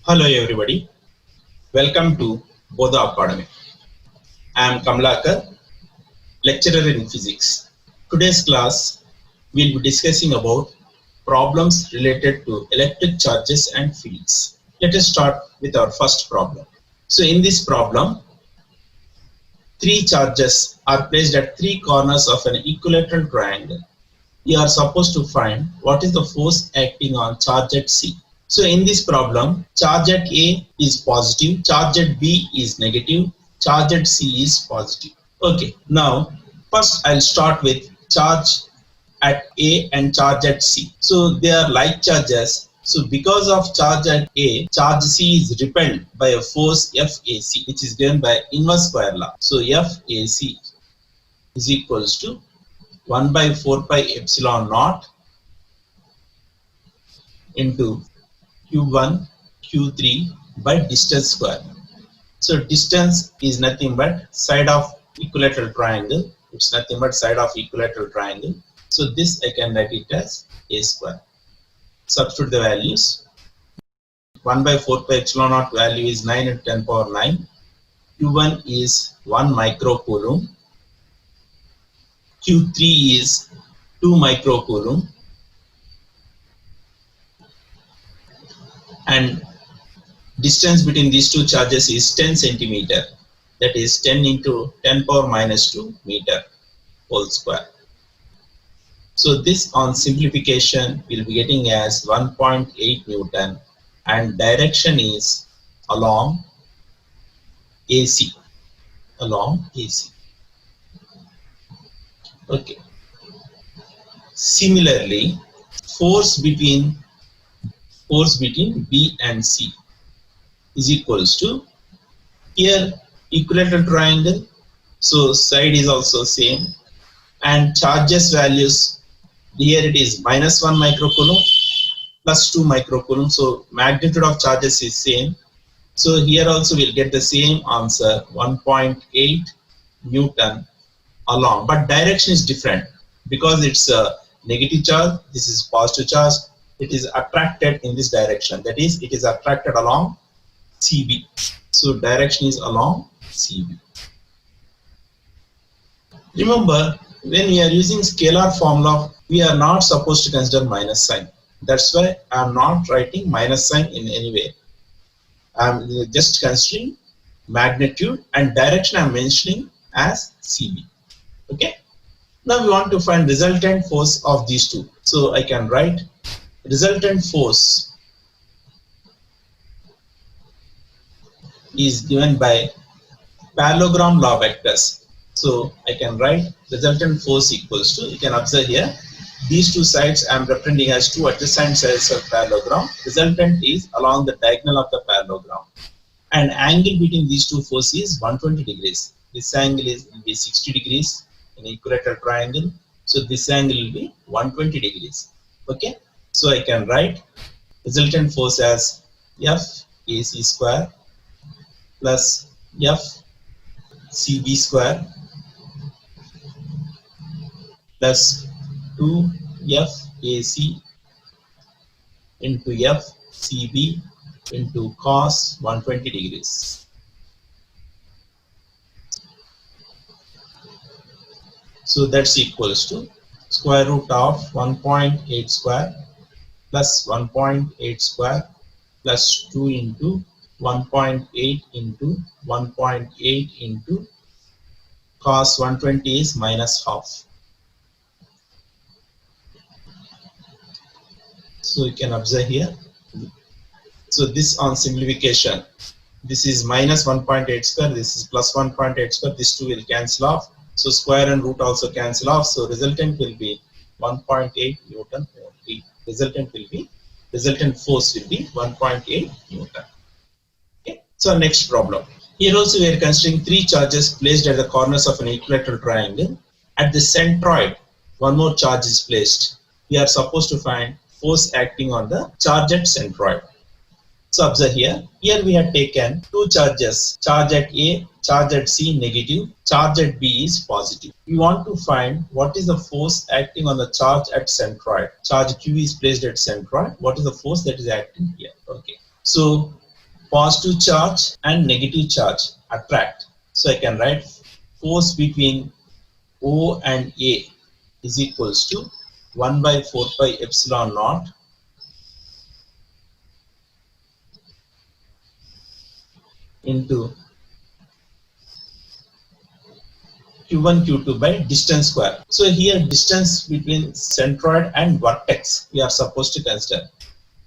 Hello everybody, welcome to Bodha Academy. I am Kamlakar, lecturer in physics. Today's class we will be discussing about problems related to electric charges and fields. Let us start with our first problem. So in this problem, three charges are placed at three corners of an equilateral triangle. We are supposed to find what is the force acting on charge at C. So in this problem, charge at A is positive, charge at B is negative, charge at C is positive. Okay, now first I'll start with charge at A and charge at C. So they are like charges. So because of charge at A, charge C is repelled by a force FAC, which is given by inverse square law. So FAC is equals to 1 by 4 pi epsilon naught into Q1, Q3 by distance square. So distance is nothing but side of equilateral triangle. It's nothing but side of equilateral triangle. So this I can write it as A square. Substitute the values. 1 by 4 pi epsilon naught value is 9 into 10 power 9. Q1 is 1 microcoulomb. Q3 is 2 microcoulomb. And distance between these two charges is 10 centimeter. That is 10 into 10 power minus 2 meter whole square. So this on simplification will be getting as 1.8 Newton and direction is along AC. Along AC. Okay. Similarly, force between B and C is equals to here equilateral triangle, so side is also same, and charges values here it is minus 1 microcoulomb plus 2 microcoulomb, so magnitude of charges is same. So here also we'll get the same answer, 1.8 Newton along, but direction is different because it's a negative charge, this is positive charge. It is attracted in this direction, that is it is attracted along CB. So direction is along CB. Remember, when we are using scalar formula, we are not supposed to consider minus sign. That's why I am not writing minus sign in any way. I am just considering magnitude and direction I am mentioning as CB. Okay. Now we want to find resultant force of these two. So I can write resultant force is given by parallelogram law vectors. So I can write resultant force equals to, you can observe here, these two sides I am representing as two adjacent sides of parallelogram. Resultant is along the diagonal of the parallelogram. And angle between these two forces is 120 degrees. This angle will be 60 degrees in equilateral triangle. So this angle will be 120 degrees. Okay. So I can write resultant force as FAC square plus FCB square plus 2FAC into FCB into cos 120 degrees. So that's equals to square root of 1.8 square plus 1.8 square plus 2 into 1.8 into 1.8 into cos 120 is minus half. So you can observe here. So this on simplification, this is minus 1.8 square, this is plus 1.8 square, this two will cancel off. So square and root also cancel off. So resultant will be 1.8 Newton only. Resultant force will be 1.8 Newton. Okay. So next problem. Here also we are considering three charges placed at the corners of an equilateral triangle. At the centroid, one more charge is placed. We are supposed to find force acting on the charge at centroid. So observe here. Here we have taken two charges. Charge at A, charge at C negative, charge at B is positive. We want to find what is the force acting on the charge at centroid. Charge Q is placed at centroid. What is the force that is acting here? Okay. So positive charge and negative charge attract. So I can write force between O and A is equals to 1 by 4 pi epsilon naught into Q1 Q2 by distance square. So here distance between centroid and vertex we are supposed to consider.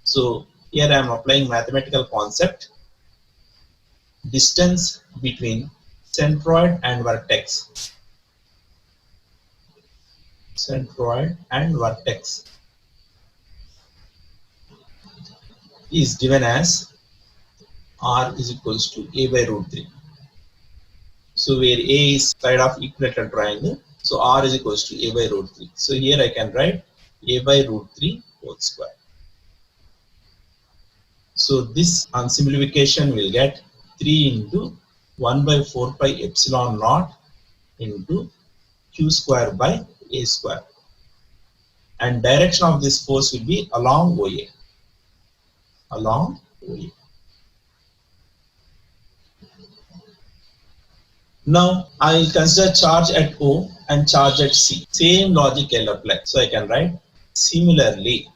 So here I am applying mathematical concept. Distance between centroid and vertex. Centroid and vertex is given as R is equals to A by root 3. So where A is side of equilateral triangle, so R is equals to A by root 3. So here I can write A by root 3 whole square. So this on simplification will get 3 into 1 by 4 pi epsilon naught into Q square by A square. And direction of this force will be along OA. Along OA. Now I will consider charge at O and charge at C. Same logic will apply. So I can write similarly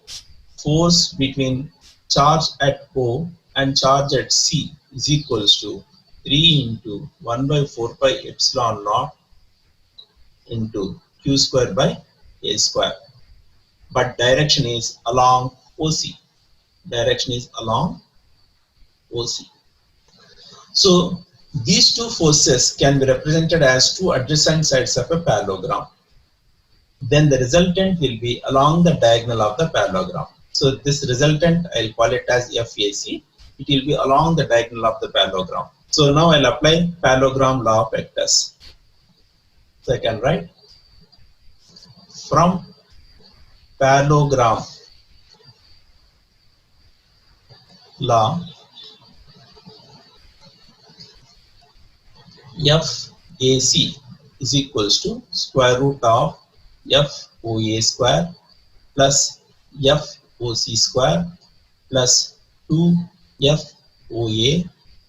force between charge at O and charge at C is equals to 3 into 1 by 4 pi epsilon naught into Q square by A square. But direction is along OC. Direction is along OC. So these two forces can be represented as two adjacent sides of a parallelogram. Then the resultant will be along the diagonal of the parallelogram. So this resultant I'll call it as FAC. It will be along the diagonal of the parallelogram. So now I'll apply parallelogram law of vectors. So I can write from parallelogram law FAC is equals to square root of FOA square plus FOC square plus 2FOA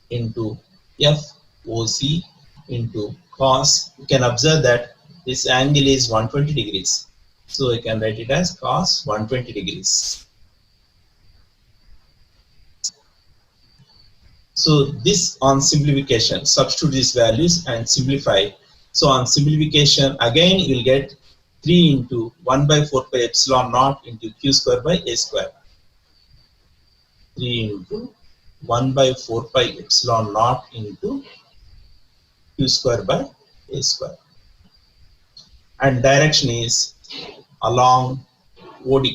into FOC into cos. You can observe that this angle is 120 degrees. So I can write it as cos 120 degrees. So this on simplification, substitute these values and simplify. So on simplification, again you will get 3 into 1 by 4 pi epsilon naught into Q square by A square. 3 into 1 by 4 pi epsilon naught into Q square by A square. And direction is along OD.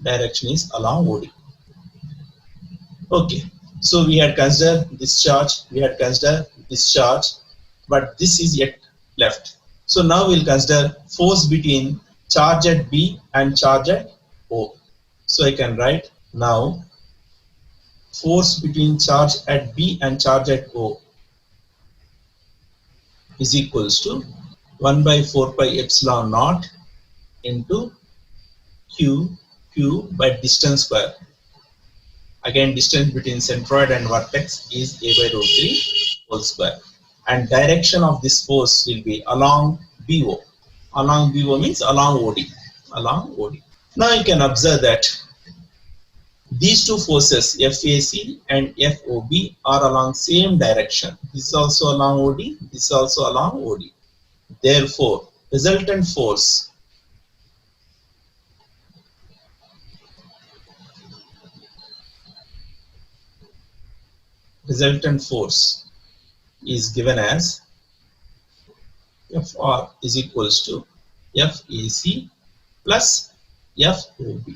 Direction is along OD. Okay. So we had considered this charge, we had considered this charge, but this is yet left. So now we'll consider force between charge at B and charge at O. So I can write now force between charge at B and charge at O is equals to 1 by 4 pi epsilon naught into Q by distance square. Again, distance between centroid and vertex is A by root 3 whole square. And direction of this force will be along BO. Along BO means along OD. Along OD. Now you can observe that these two forces, FAC and FOB, are along same direction. This is also along OD. This is also along OD. Therefore, resultant force is given as FR is equals to FAC plus FOB.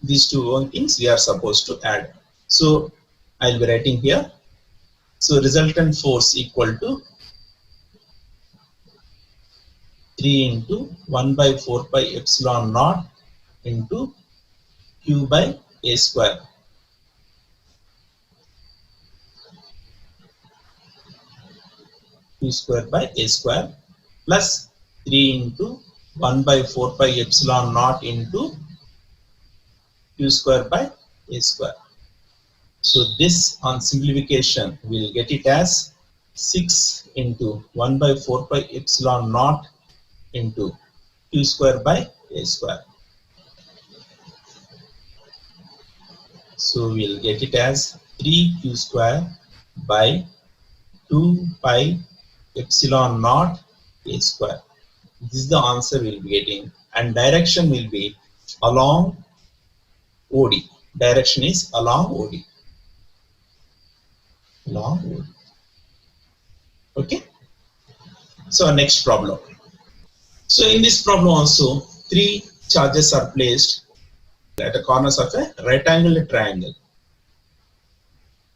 These two things we are supposed to add. So I'll be writing here. So resultant force equal to 3 into 1 by 4 pi epsilon naught into Q by A square. Q square by A square plus 3 into 1 by 4 pi epsilon naught into Q square by A square. So this on simplification we'll get it as 6 into 1 by 4 pi epsilon naught into q square by a square. So we'll get it as 3q square by 2 pi epsilon naught a square. This is the answer we'll be getting, and direction will be along OD. Direction is along OD. Along OD. Okay. So next problem. So in this problem also 3 charges are placed at the corners of a rectangular triangle.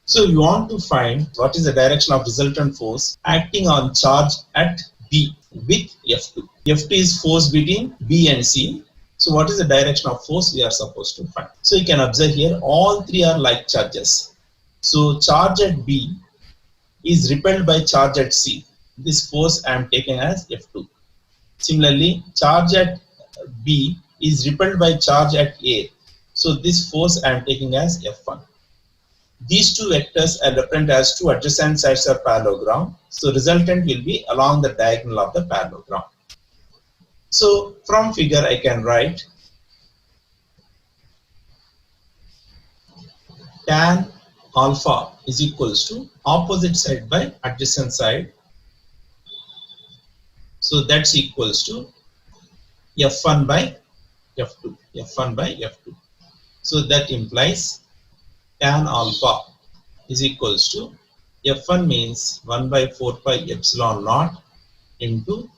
So we want to find what is the direction of resultant force acting on charge at B with F2. F2 is force between B and C. So what is the direction of force we are supposed to find? So you can observe here all 3 are like charges. So charge at B is repelled by charge at C. This force I am taking as F2. Similarly, charge at B is repelled by charge at A. So this force I am taking as F1. These two vectors are represented as two adjacent sides of parallelogram. So resultant will be along the diagonal of the parallelogram. So from figure I can write tan alpha is equals to opposite side by adjacent side. So that's equals to F1 by F2. F1 by F2. So that implies tan alpha is equals to F1 means 1 by 4 pi epsilon naught into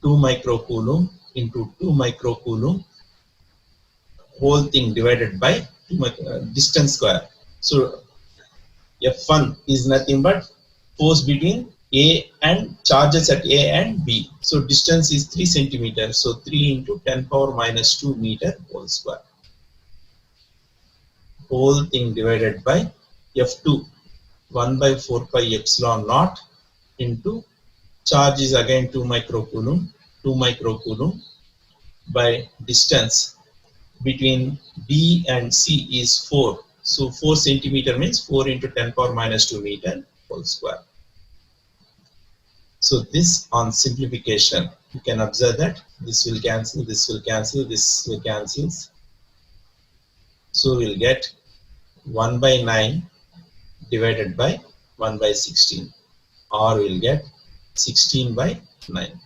2 microcoulomb into 2 microcoulomb whole thing divided by distance square. So F1 is nothing but force between A and charges at A and B. So distance is 3 centimeters. So 3 into 10 power minus 2 meter whole square. Whole thing divided by F2 1 by 4 pi epsilon naught into charge is again 2 microcoulomb by distance between B and C is 4. So 4 centimeter means 4 into 10 power minus 2 meter whole square. So this on simplification you can observe that this will cancel, this will cancel, this will cancel. So we'll get 1 by 9 divided by 1 by 16, or we'll get 16 by 9.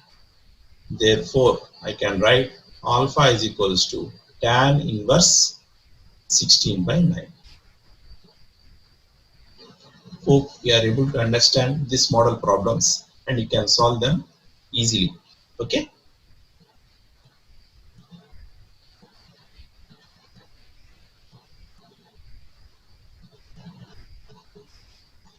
Therefore I can write alpha is equals to tan inverse 16 by 9. Hope you are able to understand this model problems and you can solve them easily. Okay.